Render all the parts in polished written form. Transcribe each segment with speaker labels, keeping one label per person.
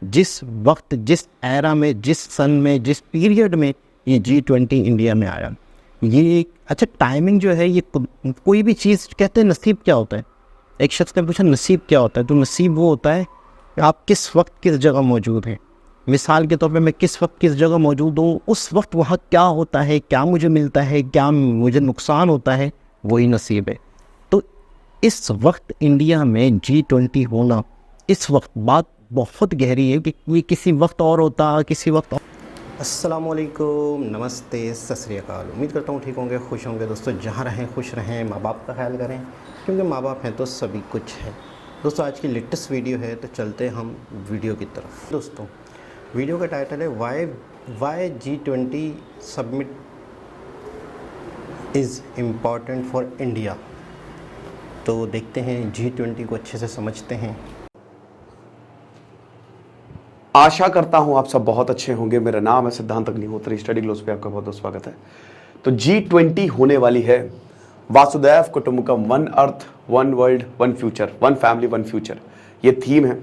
Speaker 1: जिस वक्त, जिस एरा में, जिस सन में, जिस पीरियड में ये G20 इंडिया में आया, ये अच्छा टाइमिंग जो है, ये कोई भी चीज़ कहते हैं नसीब क्या होता है। एक शख्स ने पूछा नसीब क्या होता है, तो नसीब वो होता है कि आप किस वक्त किस जगह मौजूद हैं। मिसाल के तौर पे मैं किस वक्त किस जगह मौजूद हूँ, उस वक्त वहाँ क्या होता है, क्या मुझे मिलता है, क्या मुझे नुकसान होता है, वही नसीब है। तो इस वक्त इंडिया में G20 होना, इस वक्त बात बहुत गहरी है कि ये किसी वक्त और होता, किसी वक्त और। अस्सलामुअलैकुम, नमस्ते, सत श्री अकाल। उम्मीद करता हूँ ठीक होंगे, खुश होंगे। दोस्तों जहाँ रहें खुश रहें, माँ बाप का ख्याल करें, क्योंकि माँ बाप हैं तो सभी कुछ है। दोस्तों आज की लेटेस्ट वीडियो है, तो चलते हैं हम वीडियो की तरफ। दोस्तों वीडियो का टाइटल है why G20 summit is important for India. तो देखते हैं G20 को अच्छे से समझते हैं।
Speaker 2: आशा करता हूं आप सब बहुत अच्छे होंगे। मेरा नाम है सिद्धांत अग्निहोत्री, स्टडी ग्लोस पे आपका बहुत बहुत स्वागत है। तो G20 होने वाली है Vasudhaiva Kutumbakam, one earth one world one future, one family one future, ये थीम है।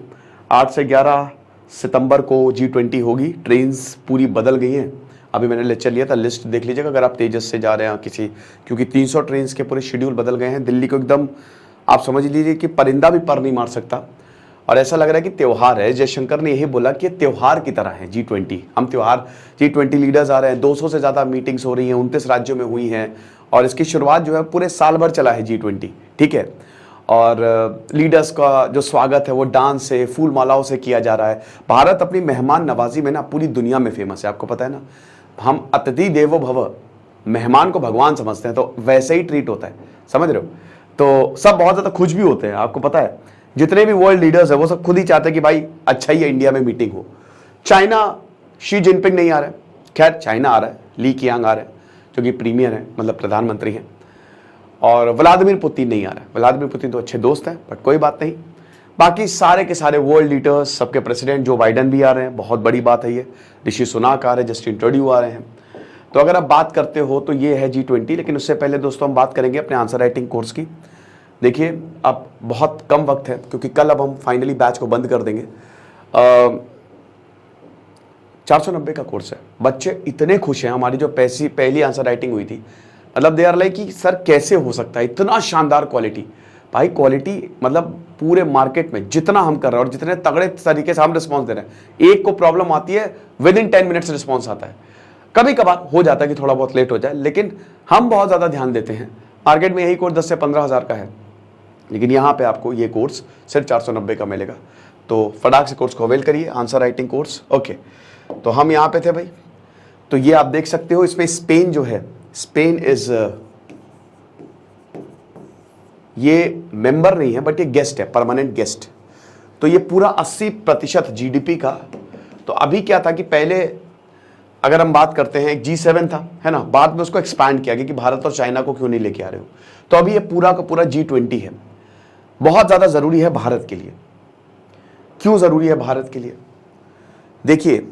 Speaker 2: 8 से 11 सितंबर को G20 होगी। ट्रेन्स पूरी बदल गई हैं। अभी मैंने लेक्चर लिया था, लिस्ट देख लीजिएगा अगर आप तेजस से जा रहे हैं किसी, क्योंकि 300 ट्रेन्स के पूरे शेड्यूल बदल गए हैं। दिल्ली को एकदम आप समझ लीजिए कि परिंदा भी पर नहीं मार सकता, और ऐसा लग रहा है कि त्यौहार है। जयशंकर ने यही बोला कि त्यौहार की तरह है G20। हम त्यौहार, G20 लीडर्स आ रहे हैं, 200 से ज़्यादा मीटिंग्स हो रही हैं, 29 राज्यों में हुई हैं, और इसकी शुरुआत जो है पूरे साल भर चला है G20, ठीक है। और लीडर्स का जो स्वागत है वो डांस से, फूल मालाओं से किया जा रहा है। भारत अपनी मेहमान नवाजी में ना पूरी दुनिया में फेमस है, आपको पता है ना। हम अतिथि देवो भव, मेहमान को भगवान समझते हैं, तो वैसे ही ट्रीट होता है, समझ रहे हो। तो सब बहुत ज़्यादा खुश भी होते हैं, आपको पता है। जितने भी वर्ल्ड लीडर्स है वो सब खुद ही चाहते हैं कि भाई अच्छा ही है इंडिया में मीटिंग हो। चाइना शी जिनपिंग नहीं आ रहा है, खैर चाइना आ रहा है, ली कियांग आ रहा है जो कि प्रीमियर है, मतलब प्रधानमंत्री हैं, और व्लादिमीर पुतिन नहीं आ रहा है। व्लादिमीर पुतिन तो अच्छे दोस्त हैं, बट कोई बात नहीं। बाकी सारे के सारे वर्ल्ड लीडर्स, सबके प्रेसिडेंट, जो बाइडन भी आ रहे हैं, बहुत बड़ी बात है ये। ऋषि सुनाक आ रहे हैं, जस्टिन ट्रूडो आ रहे हैं। तो अगर आप बात करते हो तो ये है G20। लेकिन उससे पहले दोस्तों हम बात करेंगे अपने आंसर राइटिंग कोर्स की। देखिए अब बहुत कम वक्त है, क्योंकि कल अब हम फाइनली बैच को बंद कर देंगे। 490 का कोर्स है। बच्चे इतने खुश हैं। हमारी जो पहली आंसर राइटिंग हुई थी, मतलब दे आर लाइक कि सर कैसे हो सकता है इतना शानदार क्वालिटी। भाई क्वालिटी मतलब पूरे मार्केट में जितना हम कर रहे हैं और जितने तगड़े तरीके से हम रिस्पॉन्स दे रहे हैं, एक को प्रॉब्लम आती है विद इन 10 मिनट्स रिस्पॉन्स आता है। कभी कभार हो जाता है कि थोड़ा बहुत लेट हो जाए, लेकिन हम बहुत ज़्यादा ध्यान देते हैं। मार्केट में यही कोर्स 10 से 15 हज़ार का है, लेकिन यहाँ पे आपको ये कोर्स सिर्फ 490 का मिलेगा। तो फटाक से कोर्स को अवेल करिए, आंसर राइटिंग कोर्स। ओके, तो हम यहाँ पे थे भाई। तो ये आप देख सकते हो, इसमें स्पेन जो है, स्पेन इज, ये मेंबर नहीं है बट ये गेस्ट है, परमानेंट गेस्ट। तो ये पूरा 80% GDP का। तो अभी क्या था कि पहले अगर हम बात करते हैं, एक G7 था, है ना, बाद में उसको एक्सपैंड किया गया कि भारत और चाइना को क्यों नहीं लेके आ रहे हो। तो अभी ये पूरा का पूरा G20 है। बहुत ज़्यादा ज़रूरी है भारत के लिए। क्यों ज़रूरी है भारत के लिए? देखिए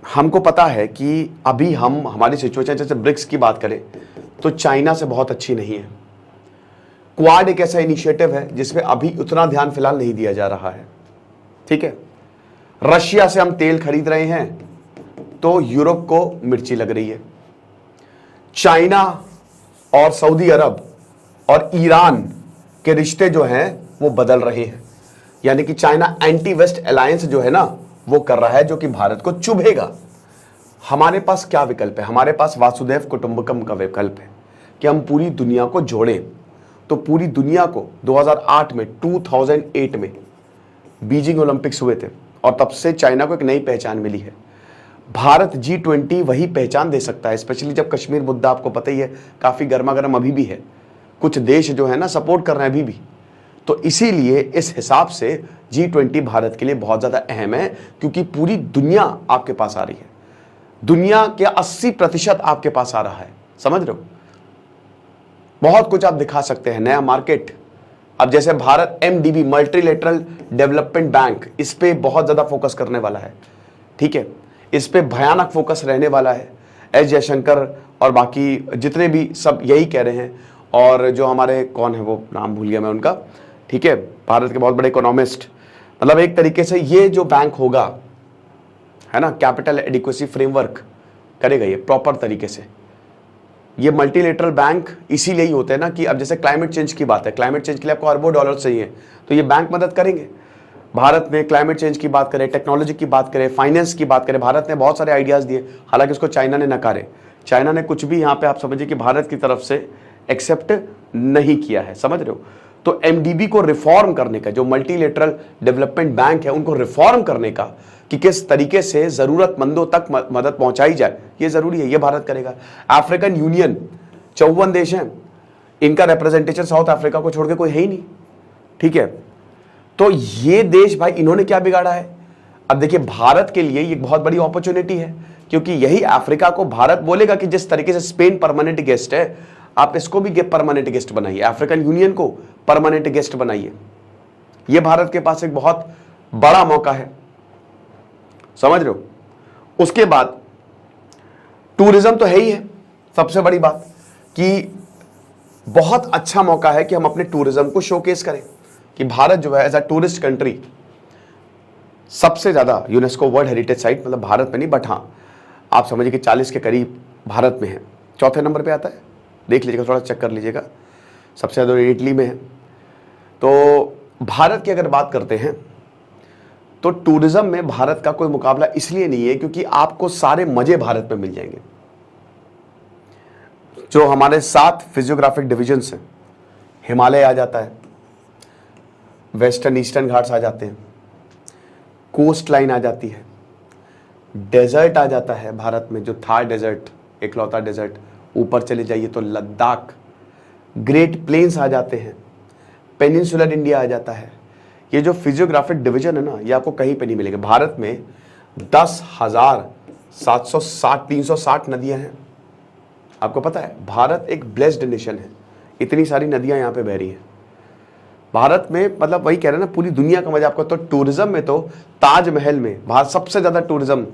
Speaker 2: हमको पता है कि अभी हम, हमारी सिचुएशन जैसे ब्रिक्स की बात करें तो चाइना से बहुत अच्छी नहीं है। क्वाड एक ऐसा इनिशिएटिव है जिसमें अभी उतना ध्यान फिलहाल नहीं दिया जा रहा है, ठीक है। रशिया से हम तेल खरीद रहे हैं तो यूरोप को मिर्ची लग रही है। चाइना और सऊदी अरब और ईरान के रिश्ते जो हैं वो बदल रहे हैं, यानी कि चाइना एंटी वेस्ट अलायंस जो है ना वो कर रहा है, जो कि भारत को चुभेगा। हमारे पास क्या विकल्प है? हमारे पास वासुदैव कुटुंबकम का विकल्प है कि हम पूरी दुनिया को जोड़ें। तो पूरी दुनिया को 2008 में बीजिंग ओलंपिक्स हुए थे, और तब से चाइना को एक नई पहचान मिली है। भारत G20 वही पहचान दे सकता है, स्पेशली जब कश्मीर मुद्दा आपको पता ही है काफ़ी गर्मा गर्म अभी भी है। कुछ देश जो है ना सपोर्ट कर रहे हैं अभी भी। तो इसीलिए इस हिसाब से G20 भारत के लिए बहुत ज़्यादा अहम है, क्योंकि पूरी दुनिया आपके पास आ रही है। दुनिया के 80% आपके पास आ रहा है, समझ रहे हो। बहुत कुछ आप दिखा सकते हैं, नया मार्केट। अब जैसे Bharat MDB, multilateral development bank, इस पे बहुत ज़्यादा फोकस करने वाला है, ठीक है। इस पे भयानक फोकस रहने वाला है। एस जयशंकर और बाकी जितने भी सब यही कह रहे हैं। और जो हमारे कौन है वो, नाम भूल गया मैं उनका, ठीक है, भारत के बहुत बड़े इकोनॉमिस्ट। मतलब एक तरीके से ये जो बैंक होगा है ना, कैपिटल एडिक्वेसी फ्रेमवर्क करेगा ये प्रॉपर तरीके से। ये मल्टीलेटरल बैंक इसीलिए ही होते हैं ना कि अब जैसे क्लाइमेट चेंज की बात है, क्लाइमेट चेंज के लिए आपको अरबों डॉलर चाहिए, तो ये बैंक मदद करेंगे। भारत में क्लाइमेट चेंज की बात करें, टेक्नोलॉजी की बात करें, फाइनेंस की बात करें, भारत ने बहुत सारे आइडियाज़ दिए, हालांकि उसको चाइना ने नकारे। चाइना ने कुछ भी यहाँ पे आप समझिए कि भारत की तरफ से एक्सेप्ट नहीं किया है, समझ रहे हो। तो एमडीबी को रिफॉर्म करने का, जो मल्टीलेटरल डेवलपमेंट बैंक है उनको रिफॉर्म करने का, कि किस तरीके से जरूरतमंदों तक मदद पहुंचाई जाए, ये जरूरी है, ये भारत करेगा। अफ्रीकन यूनियन 54 देश हैं, इनका रिप्रेजेंटेशन साउथ अफ्रीका को छोड़ के कोई है ही नहीं, ठीक है। तो ये देश भाई इन्होंने क्या बिगाड़ा है। अब देखिए भारत के लिए ये बहुत बड़ी अपॉर्चुनिटी है, क्योंकि यही अफ्रीका को भारत बोलेगा कि जिस तरीके से स्पेन परमानेंट गेस्ट है, आप इसको भी परमानेंट गेस्ट बनाइए, अफ्रीकन यूनियन को परमानेंट गेस्ट बनाइए। ये भारत के पास एक बहुत बड़ा मौका है, समझ रहे हो। उसके बाद टूरिज्म तो है ही है, सबसे बड़ी बात कि बहुत अच्छा मौका है कि हम अपने टूरिज्म को शोकेस करें, कि भारत जो है एज अ टूरिस्ट कंट्री सबसे ज्यादा यूनेस्को वर्ल्ड हेरिटेज साइट, मतलब भारत में नहीं बट हाँ आप समझिए कि 40 के करीब भारत में है, चौथे नंबर पे आता है, देख लीजिएगा, थोड़ा चेक कर लीजिएगा, सबसे ज़्यादा इटली में है। तो भारत की अगर बात करते हैं तो टूरिज्म में भारत का कोई मुकाबला इसलिए नहीं है क्योंकि आपको सारे मजे भारत में मिल जाएंगे। जो हमारे 7 फिजियोग्राफिक डिविजन्स हैं, हिमालय आ जाता है, वेस्टर्न ईस्टर्न घाट्स आ जाते हैं, कोस्ट लाइन आ जाती है, डेजर्ट आ जाता है भारत में, जो थार डेजर्ट इकलौता डेजर्ट, ऊपर चले जाइए तो लद्दाख, ग्रेट प्लेन्स आ जाते हैं, पेनिनसुलर इंडिया आ जाता है। ये जो फिजियोग्राफिक डिवीजन है ना, ये आपको कहीं पे नहीं मिलेगा। भारत में 10,760 नदियां हैं, आपको पता है भारत एक ब्लेस्ड नेशन है, इतनी सारी नदियां यहाँ पे बह रही हैं भारत में, मतलब वही कह रहे हैं ना, पूरी दुनिया का मजा आपको। तो टूरिज्म में तो ताजमहल में भारत सबसे ज्यादा टूरिज्म,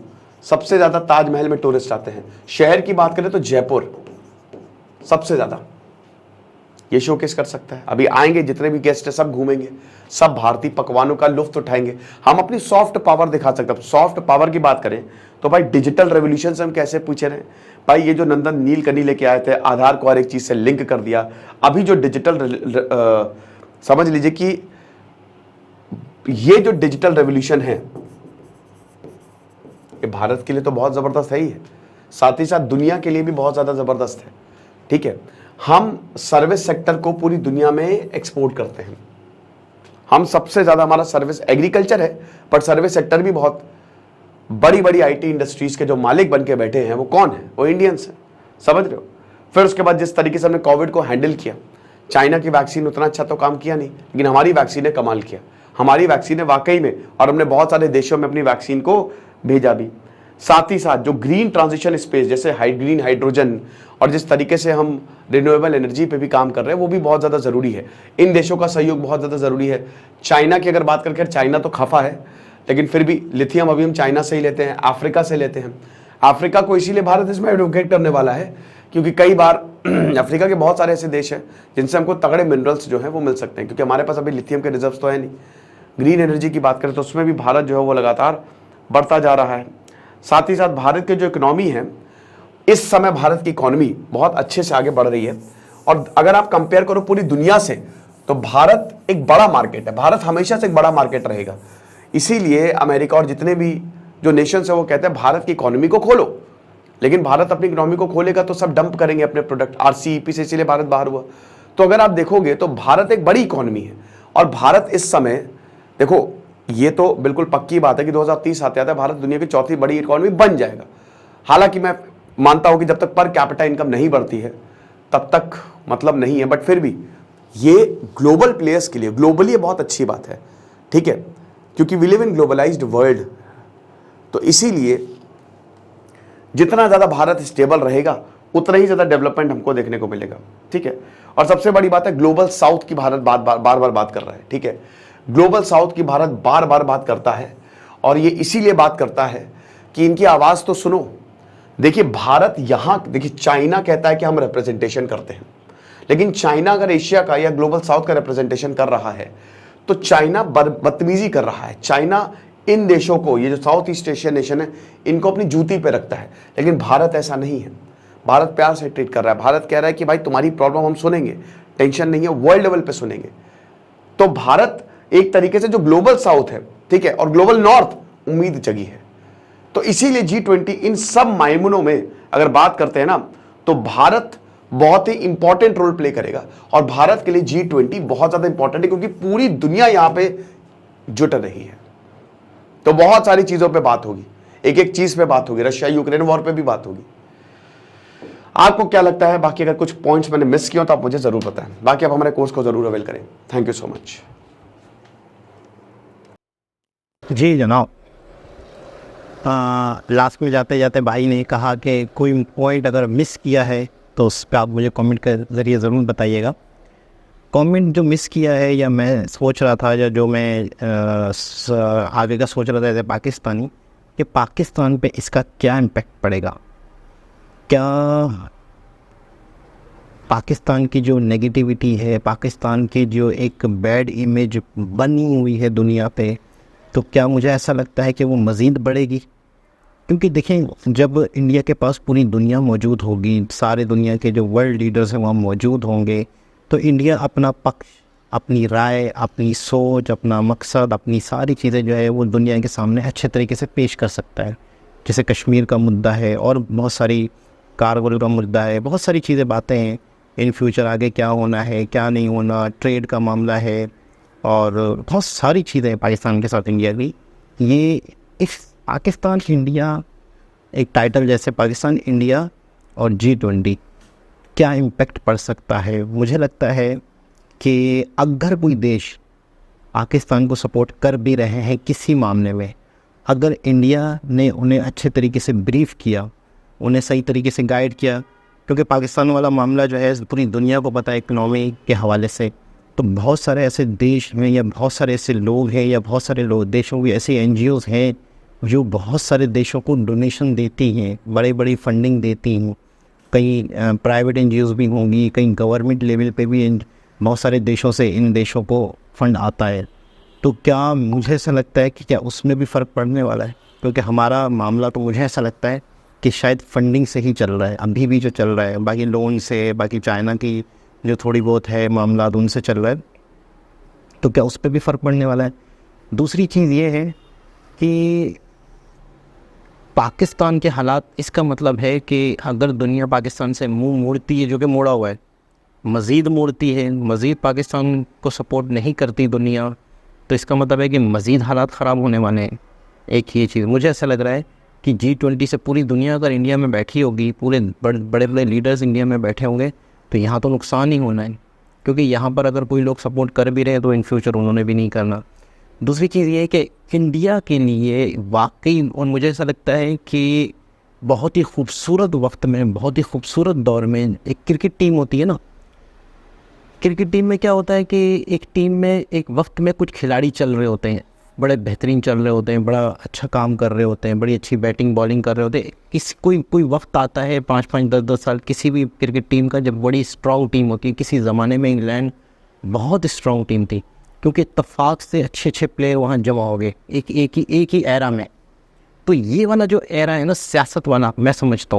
Speaker 2: सबसे ज्यादा ताजमहल में टूरिस्ट आते हैं। शहर की बात करें तो जयपुर सबसे ज्यादा ये शोकेस कर सकता है। अभी आएंगे जितने भी गेस्ट हैं सब घूमेंगे, सब भारतीय पकवानों का लुत्फ उठाएंगे, हम अपनी सॉफ्ट पावर दिखा सकते हैं। सॉफ्ट पावर की बात करें तो भाई डिजिटल रेवोल्यूशन से हम कैसे पूछे रहे भाई, ये जो नंदन नीलकनी लेके आए थे, आधार को हर एक चीज से लिंक कर दिया। अभी जो डिजिटल समझ लीजिए कि ये जो डिजिटल रेवोल्यूशन है ये भारत के लिए तो बहुत जबरदस्त है ही है, साथ ही साथ दुनिया के लिए भी बहुत ज्यादा जबरदस्त है, ठीक है। हम सर्विस सेक्टर को पूरी दुनिया में एक्सपोर्ट करते हैं, हम सबसे ज्यादा, हमारा सर्विस एग्रीकल्चर है पर सर्विस सेक्टर भी बहुत बड़ी बड़ी आईटी इंडस्ट्रीज के जो मालिक बन के बैठे हैं वो कौन है, वो इंडियंस हैं, समझ रहे हो। फिर उसके बाद जिस तरीके से हमने कोविड को हैंडल किया, चाइना की वैक्सीन उतना अच्छा तो काम किया नहीं, लेकिन हमारी वैक्सीन ने कमाल किया, हमारी वैक्सीन ने वाकई में, और हमने बहुत सारे देशों में अपनी वैक्सीन को भेजा भी। साथ ही साथ जो ग्रीन ट्रांजिशन स्पेस, जैसे ग्रीन हाइड्रोजन, और जिस तरीके से हम रिन्यूएबल एनर्जी पे भी काम कर रहे हैं, वो भी बहुत ज़्यादा ज़रूरी है। इन देशों का सहयोग बहुत ज़्यादा ज़रूरी है। चाइना की अगर बात करके, चाइना तो खफा है, लेकिन फिर भी लिथियम अभी हम चाइना से ही लेते हैं, अफ्रीका से लेते हैं। अफ्रीका को इसीलिए भारत इसमें एडवोकेट करने वाला है क्योंकि कई बार अफ्रीका के बहुत सारे ऐसे देश हैं जिनसे हमको तगड़े मिनरल्स जो हैं वो मिल सकते हैं, क्योंकि हमारे पास अभी लिथियम के रिजर्व्स तो है नहीं। ग्रीन एनर्जी की बात करें तो उसमें भी भारत जो है वो लगातार बढ़ता जा रहा है। साथ ही साथ भारत की जो इकोनॉमी है, इस समय भारत की इकोनॉमी बहुत अच्छे से आगे बढ़ रही है, और अगर आप कंपेयर करो पूरी दुनिया से तो भारत एक बड़ा मार्केट है, भारत हमेशा से एक बड़ा मार्केट रहेगा। इसीलिए अमेरिका और जितने भी जो नेशंस है वो कहते हैं भारत की इकोनॉमी को खोलो, लेकिन भारत अपनी इकोनॉमी को खोलेगा तो सब डंप करेंगे अपने प्रोडक्ट, RCEP से, इसीलिए भारत बाहर हुआ। तो अगर आप देखोगे तो भारत एक बड़ी इकोनॉमी है, और भारत इस समय, देखो ये तो बिल्कुल पक्की बात है कि 2030 आते आते भारत दुनिया की चौथी बड़ी इकोनॉमी बन जाएगा। हालांकि मैं मानता हूं कि जब तक पर कैपिटा इनकम नहीं बढ़ती है तब तक मतलब नहीं है, बट फिर भी ये ग्लोबल प्लेयर्स के लिए, ग्लोबली ये बहुत अच्छी बात है, ठीक है, क्योंकि we live in globalised world. तो इसीलिए जितना ज्यादा भारत स्टेबल रहेगा उतना ही ज्यादा डेवलपमेंट हमको देखने को मिलेगा, ठीक है। और सबसे बड़ी बात है, ग्लोबल साउथ की भारत बार बार बात कर रहा है, ठीक है। ग्लोबल साउथ की भारत बार बार बात करता है, और ये इसीलिए बात करता है कि इनकी आवाज तो सुनो। देखिए भारत यहां, देखिए चाइना कहता है कि हम रिप्रेजेंटेशन करते हैं, लेकिन चाइना अगर एशिया का या ग्लोबल साउथ का रिप्रेजेंटेशन कर रहा है तो चाइना बदतमीजी कर रहा है, चाइना इन देशों को, ये जो साउथ ईस्ट एशियन नेशन है, इनको अपनी जूती पे रखता है। लेकिन भारत ऐसा नहीं है। भारत प्यार से ट्रीट कर रहा है। भारत कह रहा है कि भाई तुम्हारी प्रॉब्लम हम सुनेंगे, टेंशन नहीं है, वर्ल्ड लेवल पे सुनेंगे। तो भारत एक तरीके से जो ग्लोबल साउथ है, ठीक है, और ग्लोबल नॉर्थ उम्मीद जगी है। तो इसीलिए G20 इन सब मायनों में अगर बात करते हैं ना, तो भारत बहुत ही इंपॉर्टेंट रोल प्ले करेगा। और भारत के लिए G20 बहुत ज्यादा इंपॉर्टेंट है, क्योंकि पूरी दुनिया यहां पे जुट रही है। तो बहुत सारी चीजों पे बात होगी, एक एक चीज पे बात होगी, रशिया यूक्रेन वॉर पे भी बात होगी। आपको क्या लगता है? बाकी अगर कुछ पॉइंट्स मैंने मिस किया तो आप मुझे जरूर बताएं। बाकी आप हमारे कोर्स को जरूर अवेल करें। Thank you so much.
Speaker 1: जी जनाब, लास्ट में जाते जाते भाई ने कहा कि कोई पॉइंट अगर मिस किया है तो उस पर आप मुझे कमेंट के ज़रिए ज़रूर बताइएगा। कमेंट जो मिस किया है, या मैं सोच रहा था, या जो मैं आगे का सोच रहा था एज ए पाकिस्तानी, कि पाकिस्तान पे इसका क्या इम्पेक्ट पड़ेगा। क्या पाकिस्तान की जो नेगेटिविटी है, पाकिस्तान की जो एक बैड इमेज बनी हुई है दुनिया पे, तो क्या मुझे ऐसा लगता है कि वो मज़ीद बढ़ेगी। क्योंकि देखें, जब इंडिया के पास पूरी दुनिया मौजूद होगी, सारे दुनिया के जो वर्ल्ड लीडर्स हैं वहाँ मौजूद होंगे, तो इंडिया अपना पक्ष, अपनी राय, अपनी सोच, अपना मकसद, अपनी सारी चीज़ें जो है वो दुनिया के सामने अच्छे तरीके से पेश कर सकता है। जैसे कश्मीर का मुद्दा है, और बहुत सारी कारगिल का मुद्दा है, बहुत सारी चीज़ें, बातें हैं इन फ्यूचर आगे क्या होना है, क्या नहीं होना, ट्रेड का मामला है, और बहुत सारी चीज़ें पाकिस्तान के साथ इंडिया की। ये इस पाकिस्तान इंडिया, एक टाइटल जैसे पाकिस्तान इंडिया और G20, क्या इम्पेक्ट पड़ सकता है। मुझे लगता है कि अगर कोई देश पाकिस्तान को सपोर्ट कर भी रहे हैं किसी मामले में, अगर इंडिया ने उन्हें अच्छे तरीके से ब्रीफ किया, उन्हें सही तरीके से गाइड किया, क्योंकि पाकिस्तान वाला मामला जो है पूरी दुनिया को पता है इकनॉमी के हवाले से। तो बहुत सारे ऐसे देश में, या बहुत सारे ऐसे लोग हैं, या बहुत सारे देशों की ऐसी NGOs हैं जो बहुत सारे देशों को डोनेशन देती हैं, बड़ी बड़ी फंडिंग देती हैं। कई प्राइवेट NGOs भी होंगी, कई गवर्नमेंट लेवल पे भी बहुत सारे देशों से इन देशों को फंड आता है। तो क्या मुझे ऐसा लगता है कि क्या उसमें भी फ़र्क पड़ने वाला है। क्योंकि हमारा मामला तो मुझे ऐसा लगता है कि शायद फंडिंग से ही चल रहा है, अभी भी जो चल रहा है, बाकी लोन से, बाकी चाइना की जो थोड़ी बहुत है मामला उनसे चल रहा है। तो क्या उस पर भी फ़र्क पड़ने वाला है। दूसरी चीज़ ये है कि पाकिस्तान के हालात, इसका मतलब है कि अगर दुनिया पाकिस्तान से मुंह मोड़ती है, जो कि मोड़ा हुआ है, मज़ीद मोड़ती है, मज़ीद पाकिस्तान को सपोर्ट नहीं करती दुनिया, तो इसका मतलब है कि मज़ीद हालात ख़राब होने वाले हैं। एक ये चीज़ मुझे ऐसा लग रहा है कि G20 से पूरी दुनिया अगर इंडिया में बैठी होगी, पूरे बड़े बड़े लीडर्स इंडिया में बैठे होंगे, तो यहाँ तो नुकसान ही होना है। क्योंकि यहाँ पर अगर कोई लोग सपोर्ट कर भी रहे हैं तो इन फ्यूचर उन्होंने भी नहीं करना। दूसरी चीज़ ये है कि इंडिया के लिए वाकई, और मुझे ऐसा लगता है कि बहुत ही खूबसूरत वक्त में, बहुत ही खूबसूरत दौर में, एक क्रिकेट टीम होती है ना, क्रिकेट टीम में क्या होता है कि एक टीम में एक वक्त में कुछ खिलाड़ी चल रहे होते हैं, बड़े बेहतरीन चल रहे होते हैं, बड़ा अच्छा काम कर रहे होते हैं, बड़ी अच्छी बैटिंग बॉलिंग कर रहे होते हैं। कोई वक्त आता है 5-5, 10-10 साल किसी भी क्रिकेट टीम का, जब बड़ी स्ट्रॉन्ग टीम होती है। किसी ज़माने में इंग्लैंड बहुत स्ट्रॉन्ग टीम थी, क्योंकि इत्तेफाक से अच्छे प्लेयर वहाँ जमा हो गए एक ही एरा में। तो ये वाला जो एरा है ना, सियासत वाला, मैं समझता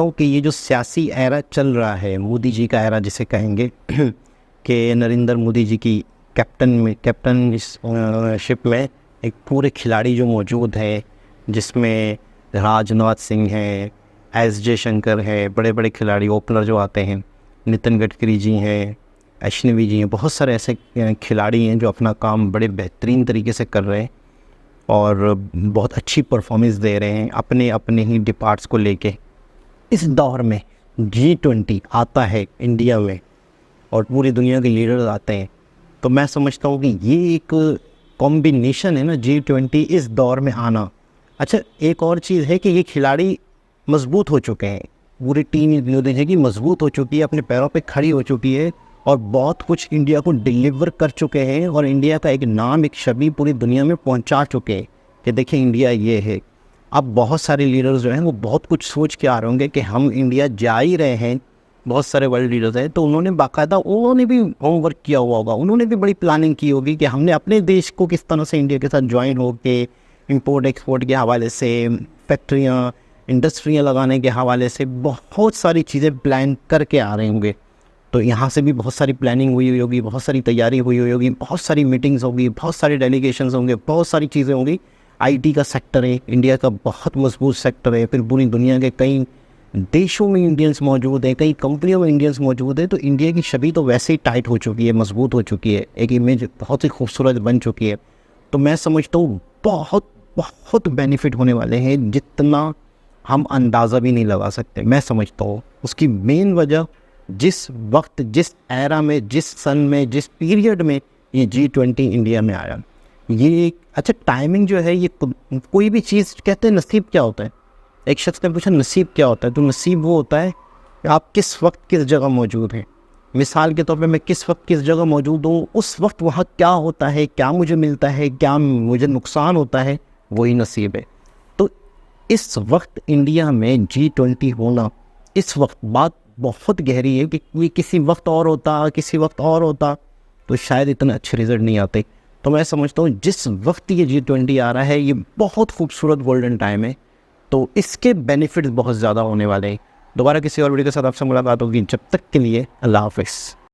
Speaker 1: हूँ कि ये जो सियासी एरा चल रहा है, मोदी जी का एरा जिसे कहेंगे, कि नरेंद्र मोदी जी की कैप्टनशिप में एक पूरे खिलाड़ी जो मौजूद है, जिसमें राजनाथ सिंह है, एस जयशंकर है, बड़े बड़े खिलाड़ी ओपनर जो आते हैं, नितिन गडकरी जी हैं, अश्विनी जी हैं, बहुत सारे ऐसे खिलाड़ी हैं जो अपना काम बड़े बेहतरीन तरीके से कर रहे हैं और बहुत अच्छी परफॉर्मेंस दे रहे हैं अपने ही डिपार्ट्स को लेके। इस दौर में G20 आता है इंडिया में और पूरी दुनिया के लीडर्स आते हैं, तो मैं समझता हूँ कि ये एक कॉम्बिनेशन है ना, G20 इस दौर में आना। अच्छा, एक और चीज़ है कि ये खिलाड़ी मजबूत हो चुके हैं, पूरी टीम इंडिया की मजबूत हो चुकी है, अपने पैरों पे खड़ी हो चुकी है और बहुत कुछ इंडिया को डिलीवर कर चुके हैं और इंडिया का एक नाम, एक छवि पूरी दुनिया में पहुंचा चुके हैं कि देखिए इंडिया ये है। अब बहुत सारे लीडर्स जो हैं वो बहुत कुछ सोच के आ रहे होंगे कि हम इंडिया जा ही रहे हैं बहुत सारे वर्ल्ड लीडर्स हैं, तो उन्होंने बाकायदा उन्होंने भी होमवर्क किया हुआ होगा, उन्होंने भी बड़ी प्लानिंग की होगी कि हमने अपने देश को किस तरह से इंडिया के साथ ज्वाइन हो के इंपोर्ट एक्सपोर्ट के हवाले से, फैक्ट्रियाँ इंडस्ट्रियाँ लगाने के हवाले से बहुत सारी चीज़ें प्लान करके आ रहे होंगे। तो यहाँ से भी बहुत सारी प्लानिंग हुई होगी, बहुत सारी तैयारी हुई होगी, बहुत सारी मीटिंग्स होगी, बहुत सारे डेलीगेशंस होंगे, बहुत सारी चीज़ें होंगी। आईटी का सेक्टर है इंडिया का, बहुत मजबूत सेक्टर है। फिर पूरी दुनिया के कई देशों में इंडियंस मौजूद हैं, कई कंपनियों में इंडियंस मौजूद हैं। तो इंडिया की छवि तो वैसे ही टाइट हो चुकी है, मजबूत हो चुकी है, एक इमेज बहुत ही खूबसूरत बन चुकी है। तो मैं समझता हूँ बहुत बहुत बेनिफिट होने वाले हैं, जितना हम अंदाज़ा भी नहीं लगा सकते। मैं समझता हूँ उसकी मेन वजह जिस वक्त, जिस एरा में, जिस सन में, जिस पीरियड में ये G20 इंडिया में आया, ये एक अच्छा टाइमिंग जो है, ये कोई भी चीज़ कहते हैं नसीब क्या होता है। एक शख्स ने पूछा नसीब क्या होता है, तो नसीब वो होता है कि आप किस वक्त किस जगह मौजूद हैं। मिसाल के तौर पे मैं किस वक्त किस जगह मौजूद हूँ, उस वक्त वहाँ क्या होता है, क्या मुझे मिलता है, क्या मुझे नुकसान होता है, वही नसीब है। तो इस वक्त इंडिया में G20 होना, इस वक्त बात बहुत गहरी है कि कोई किसी वक्त और होता, किसी वक्त और होता तो शायद इतने अच्छे रिजल्ट नहीं आते। तो मैं समझता हूँ जिस वक्त ये G20 आ रहा है, ये बहुत खूबसूरत गोल्डन टाइम है। तो इसके बेनिफिट्स बहुत ज़्यादा होने वाले हैं। दोबारा किसी और वीडियो के साथ आपसे मुलाकात होगी, जब तक के लिए अल्लाह हाफ़िज़।